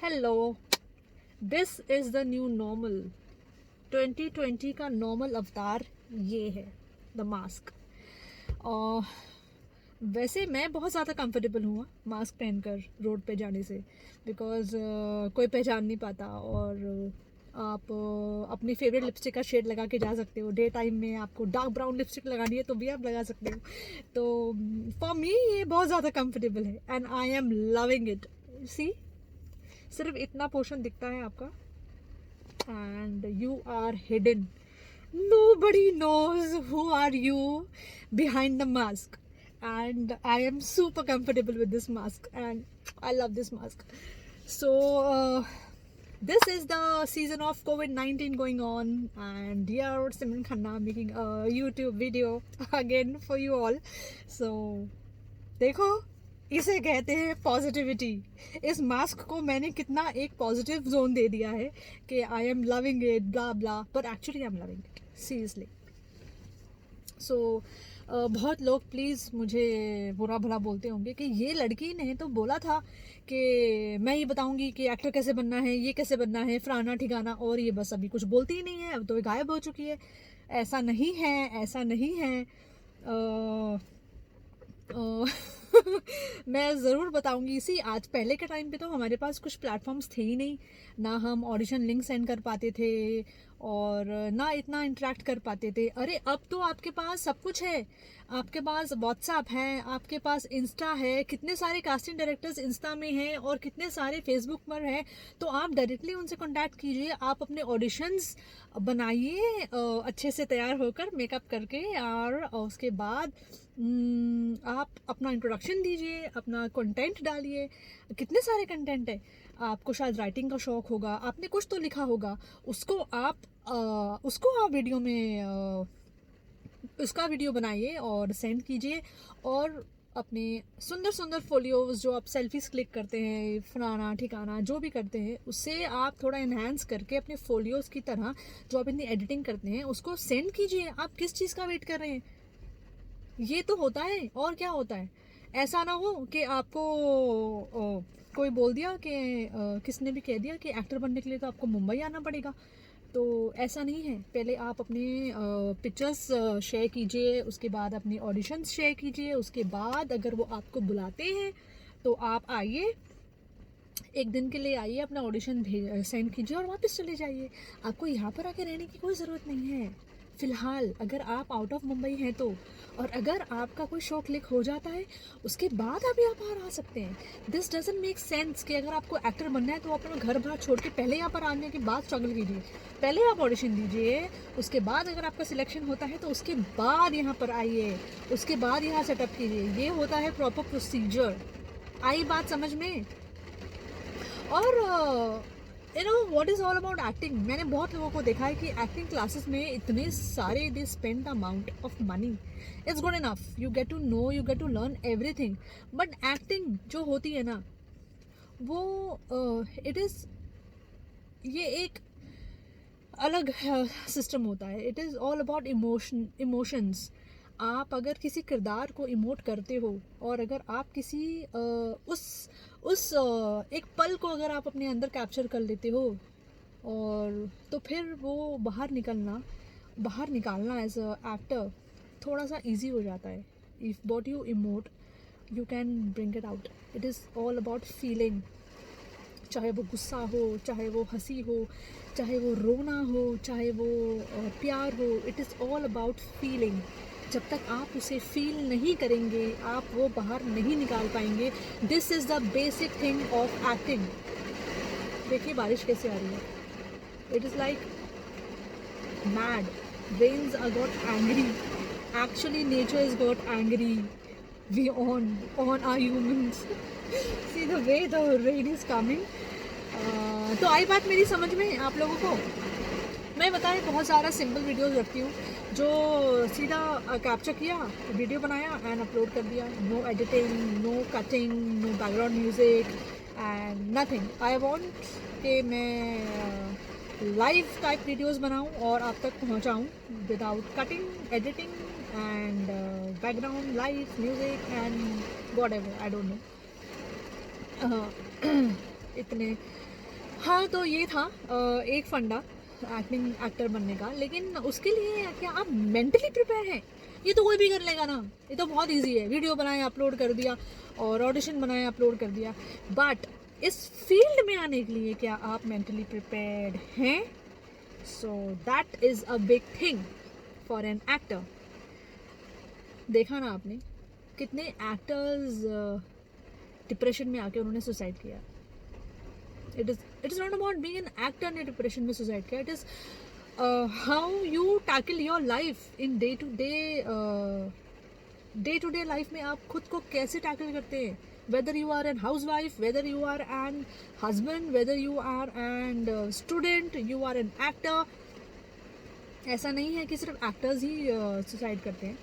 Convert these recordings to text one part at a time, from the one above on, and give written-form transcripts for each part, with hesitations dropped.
Hello, this is the new normal. 2020 का normal अवतार ये है, द मास्क। और वैसे मैं बहुत ज़्यादा कंफर्टेबल हूँ मास्क पहनकर रोड पे जाने से, बिकॉज़ कोई पहचान नहीं पाता। और आप अपनी फेवरेट लिपस्टिक का शेड लगा के जा सकते हो। डे टाइम में आपको डार्क ब्राउन लिपस्टिक लगानी है तो भी आप लगा सकते हो। तो फॉर मी ये बहुत ज़्यादा कंफर्टेबल है and I am loving it. See, सिर्फ इतना पोर्शन दिखता है आपका and you are hidden. Nobody knows who are you behind the mask. And I am super comfortable with this mask and I love this mask. So this is the season of COVID-19 going on, and here Simran Khanna making a YouTube video again for you all. So देखो, इसे कहते हैं positivity. इस mask को मैंने कितना एक positive zone दे दिया है कि I am loving it blah blah, but actually I am loving it seriously. So बहुत लोग प्लीज़ मुझे बुरा भला बोलते होंगे कि ये लड़की ने तो बोला था कि मैं ये बताऊंगी कि एक्टर कैसे बनना है, ये कैसे बनना है, फलाना ठिकाना, और ये बस अभी कुछ बोलती ही नहीं है, अब तो ये गायब हो चुकी है। ऐसा नहीं है, ऐसा नहीं है। मैं ज़रूर बताऊंगी। इसी आज पहले के टाइम पे तो हमारे पास कुछ प्लेटफॉर्म्स थे ही नहीं, ना हम ऑडिशन लिंक सेंड कर पाते थे और ना इतना इंटरेक्ट कर पाते थे। अरे अब तो आपके पास सब कुछ है। आपके पास व्हाट्सएप है, आपके पास इंस्टा है, कितने सारे कास्टिंग डायरेक्टर्स इंस्टा में हैं और कितने सारे फेसबुक पर हैं। तो आप डायरेक्टली उनसे कांटेक्ट कीजिए, आप अपने ऑडिशंस बनाइए अच्छे से तैयार होकर मेकअप करके, और उसके बाद आप अपना इंट्रोडक्शन दीजिए, अपना कंटेंट डालिए। कितने सारे कंटेंट है। आपको शायद राइटिंग का शौक होगा, आपने कुछ तो लिखा होगा, उसको आप वीडियो में उसका वीडियो बनाइए और सेंड कीजिए। और अपने सुंदर सुंदर फोलियोज जो आप सेल्फीज क्लिक करते हैं, फलाना ठिकाना जो भी करते हैं, उससे आप थोड़ा इन्हांस करके अपने फोलियोज की तरह जो आप इतनी एडिटिंग करते हैं उसको सेंड कीजिए। आप किस चीज़ का वेट कर रहे हैं? ये तो होता है, और क्या होता है। ऐसा ना हो कि आपको कोई बोल दिया कि किसने भी कह दिया कि एक्टर बनने के लिए तो आपको मुंबई आना पड़ेगा। तो ऐसा नहीं है। पहले आप अपने पिक्चर्स शेयर कीजिए, उसके बाद अपनी ऑडिशंस शेयर कीजिए, उसके बाद अगर वो आपको बुलाते हैं तो आप आइए, एक दिन के लिए आइए, अपना ऑडिशन सेंड कीजिए और वापस चले जाइए। आपको यहाँ पर आके रहने की कोई ज़रूरत नहीं है फ़िलहाल, अगर आप आउट ऑफ मुंबई हैं तो। और अगर आपका कोई शो क्लिक हो जाता है उसके बाद आप यहाँ पर आ सकते हैं। दिस डजंट मेक सेंस कि अगर आपको एक्टर बनना है तो अपना घर बार छोड़ के पहले यहाँ पर आने के बाद स्ट्रगल कीजिए। पहले आप ऑडिशन दीजिए, उसके बाद अगर आपका सिलेक्शन होता है तो उसके बाद यहाँ पर आइए, उसके बाद यहाँ सेटअप कीजिए। ये होता है प्रॉपर प्रोसीजर। आई बात समझ में? और you know what is all about acting. मैंने बहुत लोगों को देखा है कि एक्टिंग क्लासेस में इतने सारे they spend the amount of money. It's good enough, you get to know, you get to learn everything, but acting जो होती है ना वो इट इज़, ये एक अलग सिस्टम होता है। It is all about emotions. आप अगर किसी किरदार को इमोट करते हो और अगर आप किसी उस एक पल को अगर आप अपने अंदर कैप्चर कर लेते हो, और तो फिर वो बाहर निकालना एज अ एक्टर थोड़ा सा इजी हो जाता है। If what you emote you can bring it out. It is all about feeling, चाहे वो गुस्सा हो, चाहे वो हंसी हो, चाहे वो रोना हो, चाहे वो प्यार हो। It is all about feeling. जब तक आप उसे फील नहीं करेंगे आप वो बाहर नहीं निकाल पाएंगे। This is the basic thing of acting. देखिए बारिश कैसे आ रही है। It is like mad, rains are got angry, actually nature is got angry, we on are humans. See the way the rain is coming. तो I बात मेरी समझ में आप लोगों को? मैं बताएं, बहुत सारा सिंपल वीडियोस रखती हूँ जो सीधा कैप्चर किया, वीडियो बनाया एंड अपलोड कर दिया। No editing, no cutting, no background music and nothing. I want कि मैं लाइव टाइप वीडियोस बनाऊं और आप तक पहुंचाऊं without cutting, editing and background live music and whatever, I don't know. इतने हाँ, तो ये था एक फंडा एक्टिंग एक्टर बनने का, लेकिन उसके लिए क्या आप मेंटली प्रिपेयर हैं? ये तो कोई भी कर लेगा ना, ये तो बहुत इजी है, वीडियो बनाए अपलोड कर दिया और ऑडिशन बनाए अपलोड कर दिया। बट इस फील्ड में आने के लिए क्या आप मेंटली प्रिपेयर्ड हैं? So that is a big thing for an actor. देखा ना आपने कितने एक्टर्स डिप्रेशन में आके उन्होंने सुसाइड किया। It is not about being an actor ने डिप्रेशन में सुसाइड किया। It is how you tackle your life in day to day life में आप खुद को कैसे टैकल करते हैं। Whether you are an housewife, whether you are an husband, whether you are an student, you are an actor. ऐसा नहीं है कि सिर्फ एक्टर्स ही सुसाइड करते हैं,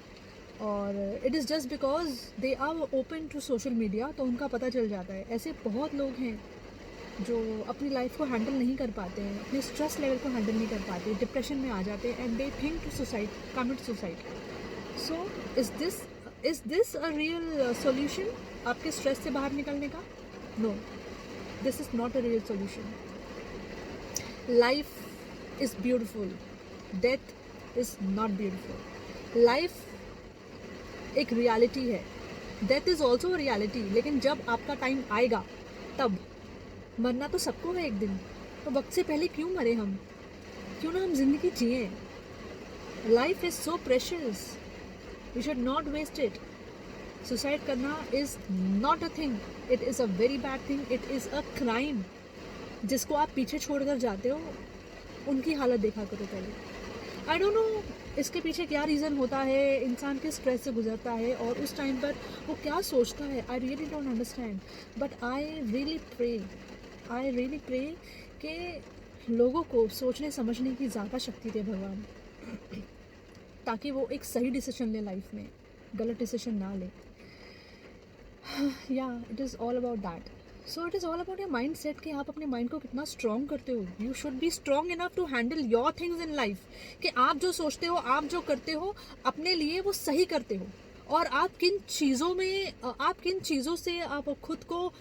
और it is just because they are open to social media, तो उनका पता चल जाता है। ऐसे बहुत लोग हैं जो अपनी लाइफ को हैंडल नहीं कर पाते हैं, अपने स्ट्रेस लेवल को हैंडल नहीं कर पाते, डिप्रेशन में आ जाते हैं and they think to suicide, commit suicide. So is this a real solution आपके स्ट्रेस से बाहर निकलने का? No, this is not a real solution. Life is beautiful, death is not beautiful. Life एक रियलिटी है, death is also a reality, लेकिन जब आपका टाइम आएगा तब। मरना तो सबको है एक दिन, तो वक्त से पहले क्यों मरे हम? क्यों ना हम जिंदगी जिए? Life is so precious, we should not waste it. Suicide करना is not a thing, it is a very bad thing, it is a crime. जिसको आप पीछे छोड़कर जाते हो उनकी हालत देखा करो पहले। आई डोंट नो इसके पीछे क्या रीज़न होता है, इंसान किस स्ट्रेस से गुजरता है और उस टाइम पर वो क्या सोचता है। I really don't understand, but I really pray कि लोगों को सोचने समझने की ज़्यादा शक्ति दे भगवान, ताकि वो एक सही डिसीजन ले लाइफ में, गलत डिसीजन ना ले। या it is all about that. So it is all about your mind set, कि आप अपने माइंड को कितना स्ट्रॉन्ग करते हो। You should be strong enough to handle your things in life, कि आप जो सोचते हो, आप जो करते हो अपने लिए वो सही करते हो, और आप किन चीज़ों से आप खुद को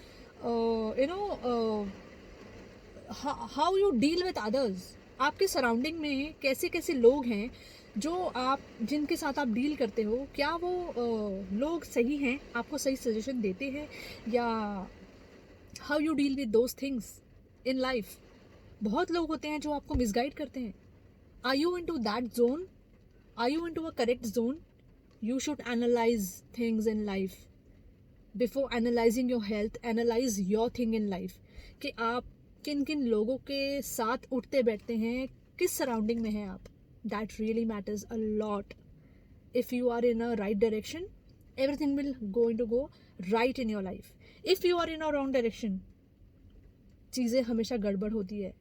how you deal with others. आपके सराउंडिंग में कैसे कैसे लोग हैं जिनके साथ आप डील करते हो, क्या वो लोग सही हैं, आपको सही सजेशन देते हैं, या how you deal with those things in life. बहुत लोग होते हैं जो आपको मिसगाइड करते हैं। Are you into that zone? Are you into a correct zone? You should analyse things in life before analysing your health. Analyse your thing in life, कि आप किन किन लोगों के साथ उठते बैठते हैं, किस सराउंडिंग में हैं आप। That really matters a lot. If you are in a right direction, everything will going to go right in your life. If you are in a wrong direction, चीज़ें हमेशा गड़बड़ होती है,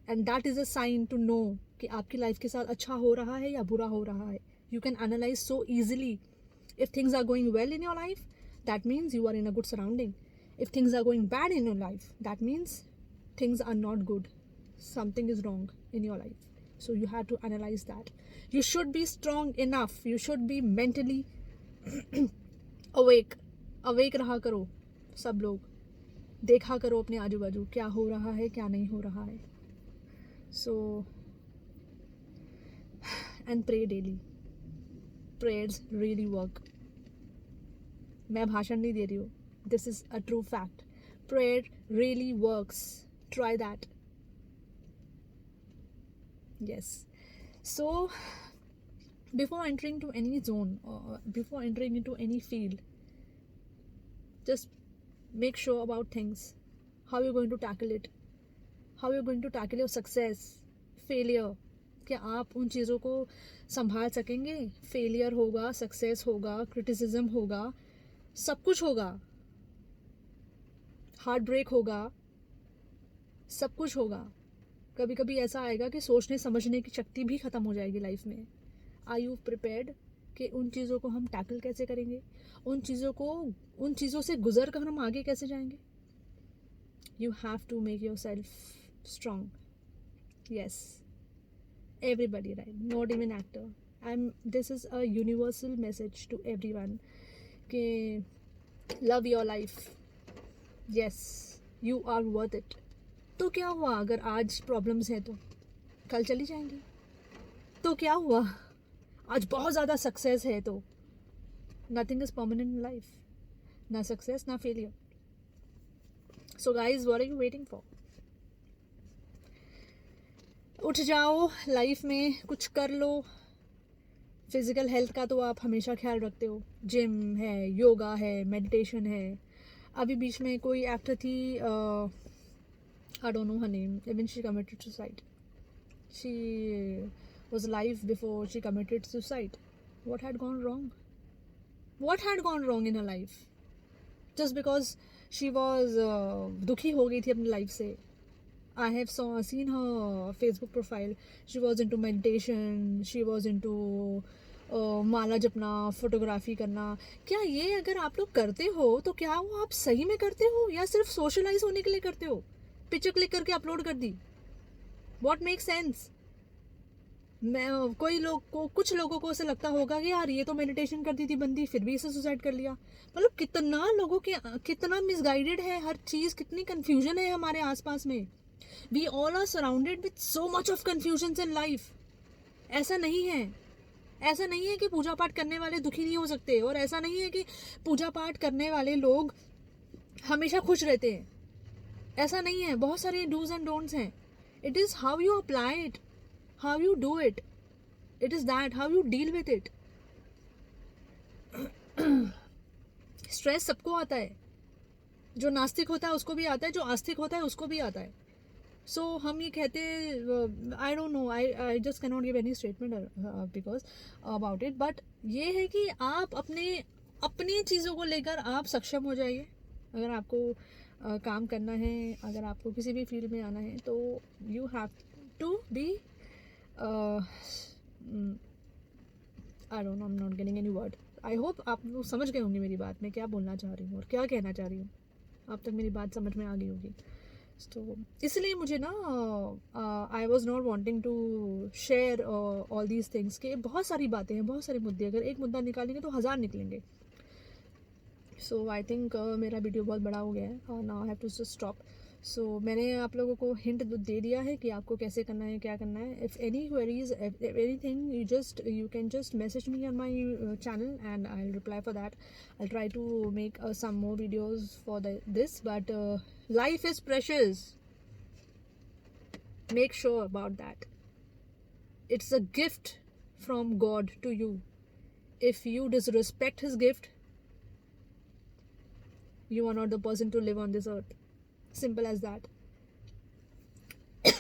and that is a sign to know कि आपकी life के साथ अच्छा हो रहा है या बुरा हो रहा है। You can analyse so easily. If things are going well in your life, that means you are in a good surrounding. If things are going bad in your life, that means things are not good. Something is wrong in your life. So you have to analyze that. You should be strong enough. You should be mentally awake. Awake रहा करो सब लोग। देखा करो अपने आजू बाजू क्या हो रहा है, क्या नहीं हो रहा है। So and pray daily. Prayers really work. मैं भाषण नहीं दे रही हूँ, this is a true fact. Prayer really works, try that. Yes, so before entering to any zone, before entering into any field, just make sure about things, how you going to tackle it, how you going to tackle your success, failure. क्या आप उन चीज़ों को संभाल सकेंगे? Failure होगा, success होगा, criticism होगा, सब कुछ होगा, हार्ट ब्रेक होगा, सब कुछ होगा। कभी कभी ऐसा आएगा कि सोचने समझने की शक्ति भी ख़त्म हो जाएगी लाइफ में। आर यू प्रिपेयर्ड कि उन चीज़ों को हम टैकल कैसे करेंगे, उन चीज़ों से गुजर कर हम आगे कैसे जाएंगे? You have to make yourself strong. Yes, everybody, right? Not even actor. This is a universal message to everyone. Love your life. Yes, you are worth it. तो क्या हुआ अगर आज प्रॉब्लम्स है तो कल चली जाएंगी। तो क्या हुआ आज बहुत ज़्यादा सक्सेस है तो nothing is permanent in life, ना सक्सेस ना failure. So guys what are you waiting for? उठ जाओ, लाइफ में कुछ कर लो। फिजिकल हेल्थ का तो आप हमेशा ख्याल रखते हो, जिम है, योगा है, मेडिटेशन है। अभी बीच में कोई एक्टर थी, आई don't no her name, even she committed suicide. She was alive before she committed suicide. What had gone wrong? What had gone wrong in her life? Just because she was दुखी हो गई थी अपनी life से। I have seen her Facebook profile. She was into meditation. She was into माला जपना, photography करना। क्या ये अगर आप लोग करते हो तो क्या वो आप सही में करते हो या सिर्फ सोशलाइज होने के लिए करते हो? पिक्चर क्लिक करके अपलोड कर दी। What makes sense? मैं कोई लोग को, कुछ लोगों को ऐसा लगता होगा कि यार ये तो मेडिटेशन करती थी बंदी, फिर भी इसे सुसाइड कर लिया। मतलब कितना लोगों के, कितना मिसगाइडेड है हर चीज़, कितनी कंफ्यूजन है हमारे आसपास में। We all are surrounded with so much of confusion in life. ऐसा नहीं है, ऐसा नहीं है कि पूजा पाठ करने वाले दुखी नहीं हो सकते, और ऐसा नहीं है कि पूजा पाठ करने वाले लोग हमेशा खुश रहते हैं। ऐसा नहीं है, बहुत सारे डूज एंड डोंट्स हैं। It is how you apply it, how you do it, it is that how you deal with it. Stress सबको आता है, जो नास्तिक होता है उसको भी आता है, जो आस्तिक होता है उसको भी आता है। सो हम ये कहते हैं, आई don't know, I just can not give any statement because about it, but ये है कि आप अपनी चीज़ों को लेकर आप सक्षम हो जाइए। अगर आपको काम करना है, अगर आपको किसी भी फील्ड में आना है, तो you have to be I don't know, I am not getting any word. I hope आप लोग समझ गए होंगे मेरी बात, मैं क्या बोलना चाह रही हूँ और क्या कहना चाह रही हूँ। आप तक मेरी बात समझ में आ गई होगी। तो इसलिए मुझे ना I was not wanting to share all these things के बहुत सारी बातें हैं, बहुत सारे मुद्दे, अगर एक मुद्दा निकालेंगे तो 1000 निकलेंगे। सो आई थिंक मेरा वीडियो बहुत बड़ा हो गया है और now I have to just stop. So मैंने आप लोगों को हिंट दे दिया है कि आपको कैसे करना है, क्या करना है। If any queries, anything, you can just message me on my channel and I will reply for that. I try to make some more videos for this, but life is precious, make sure about that. It's a gift from God to you. If you disrespect his gift, you are not the person to live on this earth. Simple as that.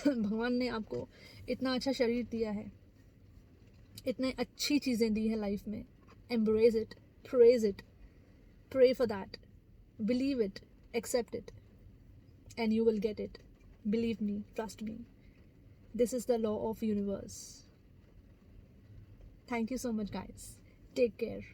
भगवान ने आपको इतना अच्छा शरीर दिया है, इतने अच्छी चीज़ें दी है लाइफ में। Embrace it, praise it, pray for that, believe it, accept it, and you will get it. Believe me, trust me. This is the law of universe. Thank you so much, guys. Take care.